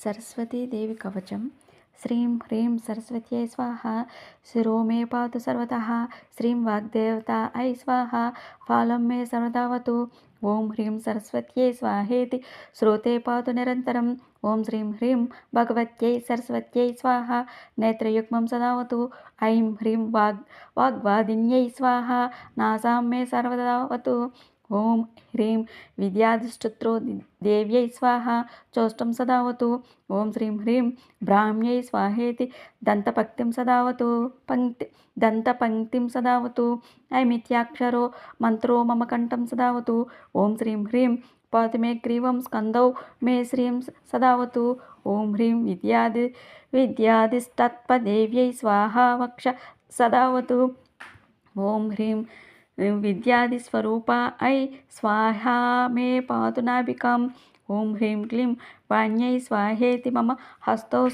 सरस्वतीदेवी कवचं श्रीं ह्रीं सरस्वत्यै स्वाहा शिरो मे पातु सर्वतः श्रीं वाग्देवता ऐ स्वाहा फालं मे सर्वदावतु ॐ ह्रीं सरस्वत्यै स्वाहेति श्रोते पातु निरन्तरम् ॐ श्रीं ह्रीं भगवत्यै सरस्वत्यै स्वाहा नेत्रयुग्मं सदावतु ऐं ह्रीं वाग्वादिन्यै स्वाहा नासां मे सर्वदावतु ॐ ह्रीं विद्याधिष्ठित्रो देव्यै स्वाहा चोष्टं सदावतु ॐ श्रीं ह्रीं ब्राह्म्यै स्वाहेति दन्तपङ्क्तिं सदावतु दन्तपङ्क्तिं सदावतु ऐमित्याक्षरो मन्त्रो मम कण्ठं सदावतु ॐ श्रीं ह्रीं पातु मे ग्रीवं स्कन्दौ मे श्रीं सदावतु ॐ ह्रीं विद्याधिष्ठत्पदेव्यै स्वाहा वक्ष सदावतु ॐ ह्रीं विद्यादिस्वरूपा ऐ स्वाहा मे पातु नाभिकाम् ॐ ह्रीं क्लीं वाण्यै स्वाहेति मम हस्तौ